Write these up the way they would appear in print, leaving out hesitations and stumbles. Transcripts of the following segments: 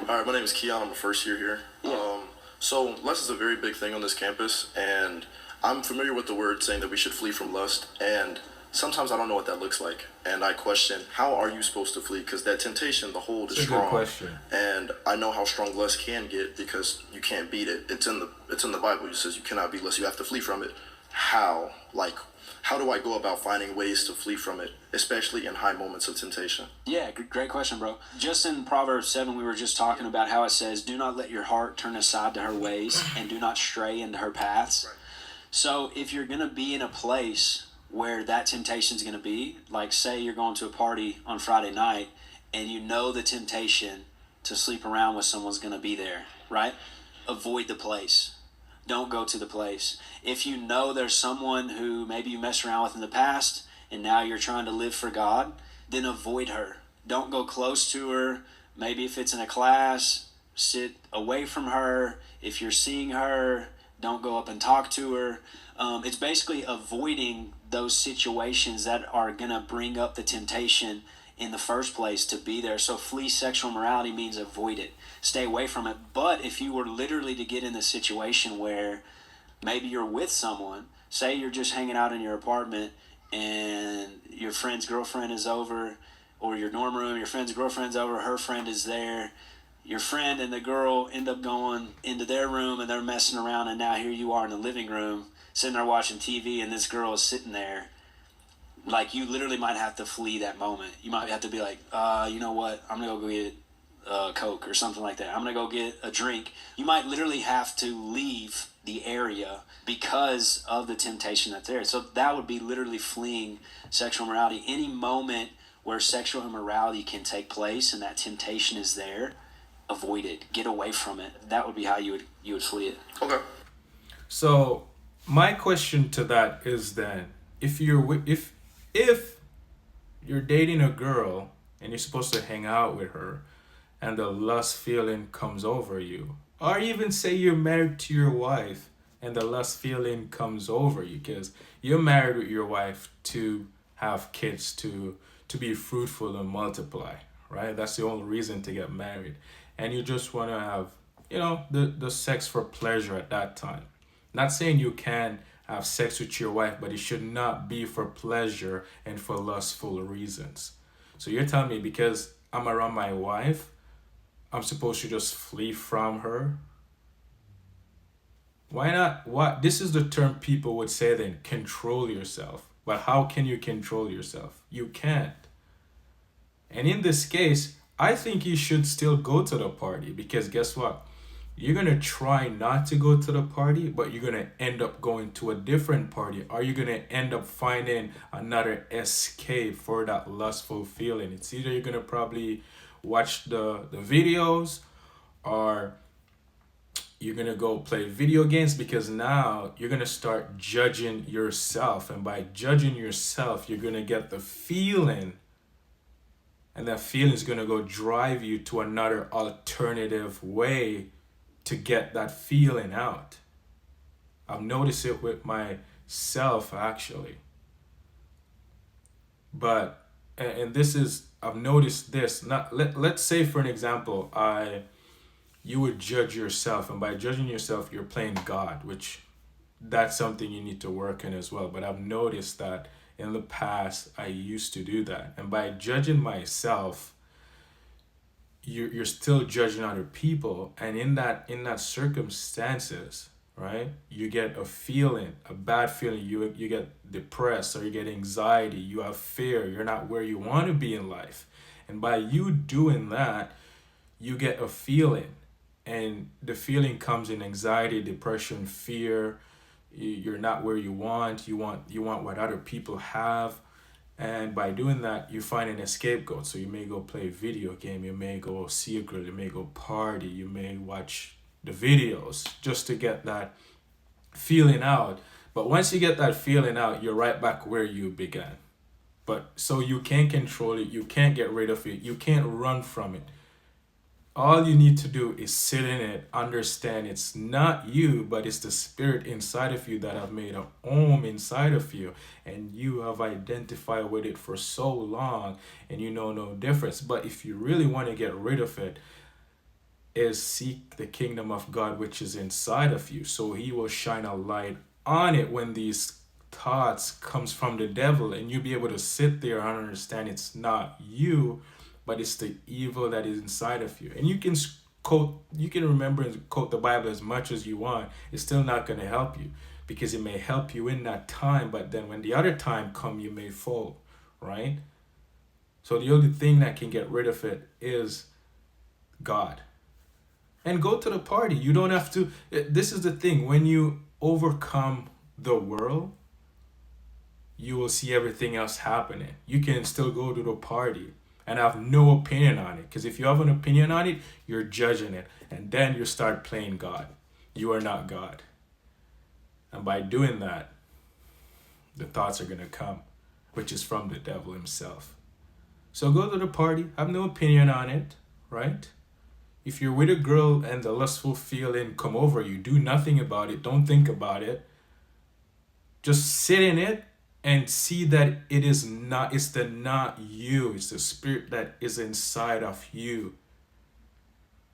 All right, my name is Keon. I'm a first year here. So lust is a very big thing on this campus, and I'm familiar with the word saying that we should flee from lust, and sometimes I don't know what that looks like, and I question how are you supposed to flee, because that temptation, the hold is It's a good strong, question. and I know how strong lust can get because you can't beat it. It's in the Bible. It says you cannot beat lust. You have to flee from it. How? Like, how do I go about finding ways to flee from it, especially in high moments of temptation? Yeah, great question, bro. Just in Proverbs 7, we were just talking about how it says, do not let your heart turn aside to her ways and do not stray into her paths. Right. So if you're going to be in a place where that temptation is going to be, like say you're going to a party on Friday night and you know the temptation to sleep around with someone's going to be there, right? Avoid the place. Don't go to the place. If you know there's someone who maybe you messed around with in the past and now you're trying to live for God, then avoid her. Don't go close to her. Maybe if it's in a class, sit away from her. If you're seeing her, don't go up and talk to her. It's basically avoiding those situations that are going to bring up the temptation in the first place to be there. So flee sexual immorality means avoid it. Stay away from it. But if you were literally to get in the situation where maybe you're with someone, say you're just hanging out in your apartment and your friend's girlfriend is over, or your dorm room, your friend's girlfriend's over, her friend is there, your friend and the girl end up going into their room and they're messing around, and now here you are in the living room sitting there watching TV and this girl is sitting there. Like, you literally might have to flee that moment. You might have to be like, you know what, I'm gonna go get Coke or something like that. I'm gonna go get a drink. You might literally have to leave the area because of the temptation that's there. So that would be literally fleeing sexual immorality. Any moment where sexual immorality can take place and that temptation is there, avoid it. Get away from it. That would be how you would flee it. Okay. So my question to that is then, if you're dating a girl and you're supposed to hang out with her and the lust feeling comes over you, or even say you're married to your wife and the lust feeling comes over you because you're married with your wife to have kids, to be fruitful and multiply, right? That's the only reason to get married. And you just want to have, the sex for pleasure at that time. Not saying you can have sex with your wife, but it should not be for pleasure and for lustful reasons. So you're telling me because I'm around my wife, I'm supposed to just flee from her? Why not? What? This is the term people would say then, control yourself. But how can you control yourself? You can't. And in this case, I think you should still go to the party because guess what? You're going to try not to go to the party, but you're going to end up going to a different party. Or you're going to end up finding another escape for that lustful feeling. It's either you're going to probably watch the videos, or you're going to go play video games, because now you're going to start judging yourself. And by judging yourself, you're going to get the feeling. And that feeling is going to go drive you to another alternative way to get that feeling out. I've noticed it with myself actually. But, and this is, I've noticed this, let's say for an example, you would judge yourself, and by judging yourself, you're playing God, which that's something you need to work in as well. But I've noticed that in the past, I used to do that. And by judging myself, you're still judging other people. And in that circumstances, right, you get a feeling, a bad feeling. You get depressed, or you get anxiety. You have fear. You're not where you want to be in life. And by you doing that, you get a feeling. And the feeling comes in anxiety, depression, fear. You're not where you want. You want what other people have. And by doing that, you find an scapegoat. So you may go play a video game, you may go see a girl, you may go party, you may watch the videos just to get that feeling out. But once you get that feeling out, you're right back where you began. But so you can't control it, you can't get rid of it, you can't run from it. All you need to do is sit in it, understand it's not you, but it's the spirit inside of you that have made a home inside of you. And you have identified with it for so long and you know no difference. But if you really want to get rid of it, is seek the kingdom of God which is inside of you. So he will shine a light on it when these thoughts comes from the devil, and you'll be able to sit there and understand it's not you, but it's the evil that is inside of you. And you can remember and quote the Bible as much as you want. It's still not going to help you, because it may help you in that time, but then when the other time come, you may fall, right? So the only thing that can get rid of it is God. And go to the party. You don't have to. This is the thing. When you overcome the world, you will see everything else happening. You can still go to the party and have no opinion on it. Because if you have an opinion on it, you're judging it. And then you start playing God. You are not God. And by doing that, the thoughts are going to come, which is from the devil himself. So go to the party. Have no opinion on it, right? If you're with a girl and the lustful feeling come over you, do nothing about it. Don't think about it. Just sit in it and see that it's not you. It's the spirit that is inside of you.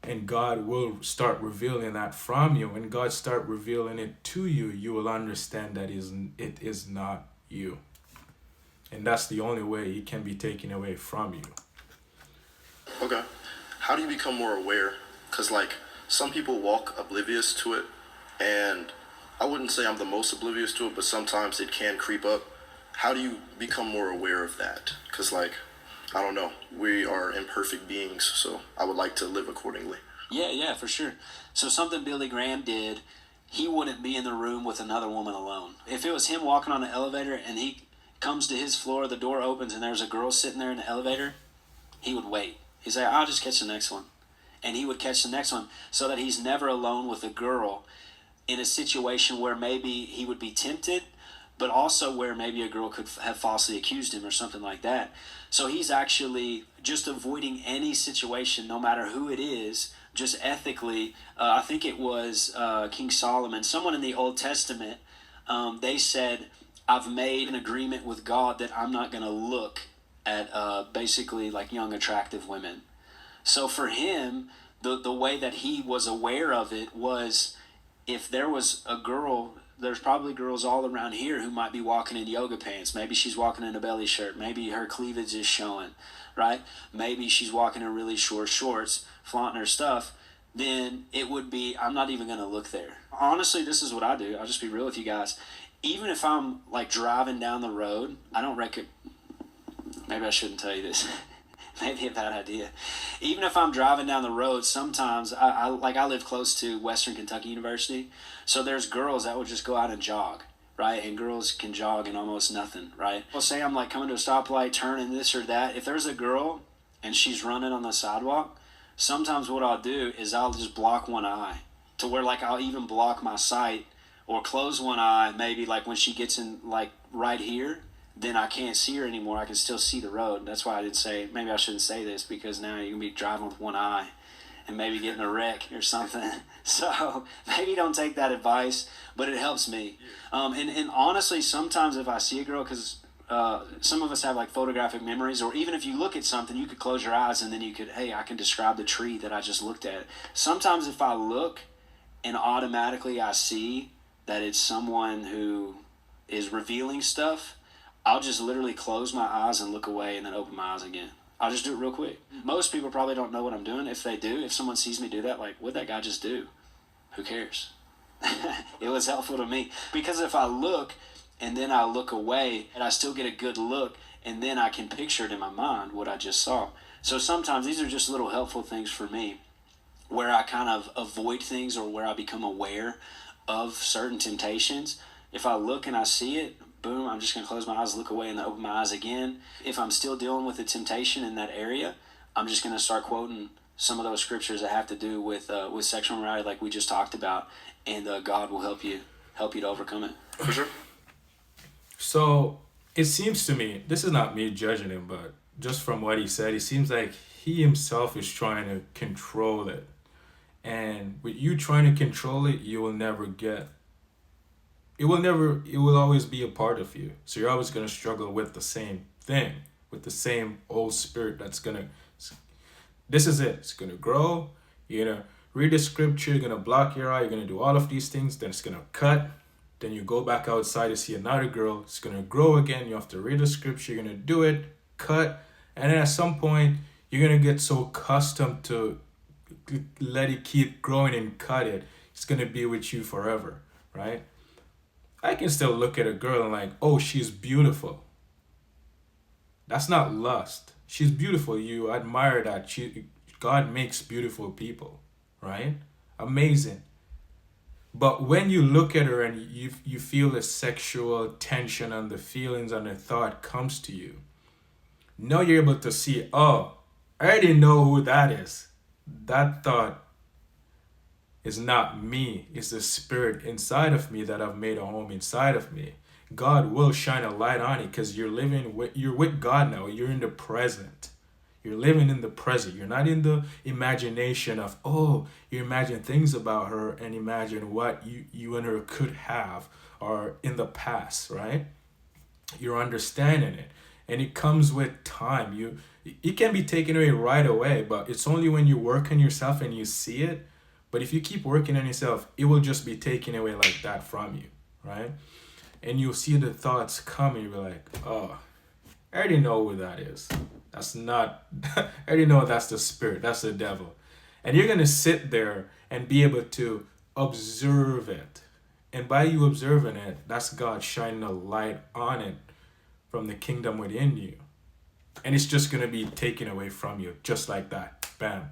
And God will start revealing that from you. When God start revealing it to you, you will understand that it is not you. And that's the only way it can be taken away from you. Okay. How do you become more aware? Because, like, some people walk oblivious to it, and I wouldn't say I'm the most oblivious to it, but sometimes it can creep up. How do you become more aware of that? Because, like, I don't know. We are imperfect beings, so I would like to live accordingly. Yeah, for sure. So something Billy Graham did, he wouldn't be in the room with another woman alone. If it was him walking on the elevator and he comes to his floor, the door opens, and there's a girl sitting there in the elevator, he would wait. He'd say, I'll just catch the next one. And he would catch the next one so that he's never alone with a girl in a situation where maybe he would be tempted, but also where maybe a girl could have falsely accused him or something like that. So he's actually just avoiding any situation, no matter who it is, just ethically. I think it was King Solomon, someone in the Old Testament, they said, I've made an agreement with God that I'm not going to look at basically like young attractive women. So for him, the way that he was aware of it was, if there was a girl, there's probably girls all around here who might be walking in yoga pants. Maybe she's walking in a belly shirt. Maybe her cleavage is showing, right? Maybe she's walking in really short shorts, flaunting her stuff. Then it would be, I'm not even going to look there. Honestly, this is what I do. I'll just be real with you guys. Even if I'm like driving down the road, I don't reckon. Maybe I shouldn't tell you this. Maybe a bad idea. Even if I'm driving down the road, sometimes I live close to Western Kentucky University, so there's girls that will just go out and jog, right? And girls can jog in almost nothing, right? Well, say I'm like coming to a stoplight, turning this or that. If there's a girl and she's running on the sidewalk, sometimes what I'll do is I'll just block one eye, to where like I'll even block my sight or close one eye. Maybe like when she gets in like right here, then I can't see her anymore. I can still see the road. That's why I didn't say, maybe I shouldn't say this, because now you can be driving with one eye and maybe getting a wreck or something. So maybe don't take that advice, but it helps me. And honestly, sometimes if I see a girl, because some of us have like photographic memories, or even if you look at something, you could close your eyes and then you could, hey, I can describe the tree that I just looked at. Sometimes if I look and automatically I see that it's someone who is revealing stuff, I'll just literally close my eyes and look away and then open my eyes again. I'll just do it real quick. Most people probably don't know what I'm doing. If they do, if someone sees me do that, like, what'd that guy just do? Who cares? It was helpful to me. Because if I look and then I look away and I still get a good look, and then I can picture it in my mind what I just saw. So sometimes these are just little helpful things for me, where I kind of avoid things, or where I become aware of certain temptations. If I look and I see it, boom, I'm just going to close my eyes, look away, and then open my eyes again. If I'm still dealing with the temptation in that area, I'm just going to start quoting some of those scriptures that have to do with sexual morality, like we just talked about, and God will help you to overcome it. For sure. So it seems to me, this is not me judging him, but just from what he said, it seems like he himself is trying to control it. And with you trying to control it, you will never get. It will always be a part of you. So you're always going to struggle with the same thing, with the same old spirit that's going to, this is it. It's going to grow. You're gonna read the scripture, you're gonna block your eye, you're gonna do all of these things, then it's gonna cut. Then you go back outside to see another girl, it's gonna grow again. You have to read the scripture, you're gonna do it, cut, and then at some point you're gonna get so accustomed to let it keep growing and cut it. It's gonna be with you forever, right? I can still look at a girl and like, oh, she's beautiful. That's not lust. She's beautiful. You admire that. God makes beautiful people, right? Amazing. But when you look at her and you feel the sexual tension and the feelings and the thought comes to you, now you're able to see, oh, I already know who that is. That thought is not me. It's the spirit inside of me that I've made a home inside of me. God will shine a light on it because you're with God now. You're in the present. You're living in the present. You're not in the imagination of, oh, you imagine things about her and imagine what you and her could have or in the past, right? You're understanding it. And it comes with time. It can be taken away right away, but it's only when you work on yourself and you see it. But if you keep working on yourself, it will just be taken away like that from you, right? And you'll see the thoughts come and you'll be like, oh, I already know who that is. That's not, I already know that's the spirit, that's the devil. And you're going to sit there and be able to observe it. And by you observing it, that's God shining a light on it from the kingdom within you. And it's just going to be taken away from you, just like that. Bam.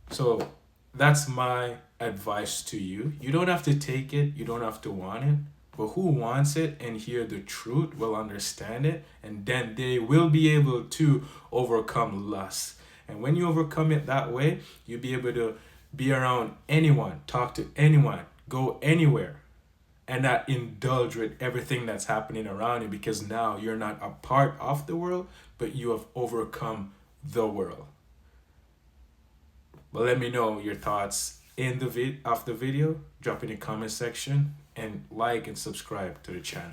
So that's my advice to you. You don't have to take it. You don't have to want it. But who wants it and hear the truth will understand it. And then they will be able to overcome lust. And when you overcome it that way, you'll be able to be around anyone, talk to anyone, go anywhere, and not indulge with everything that's happening around you, because now you're not a part of the world, but you have overcome the world. But let me know your thoughts in the video. Drop in the comment section and like and subscribe to the channel.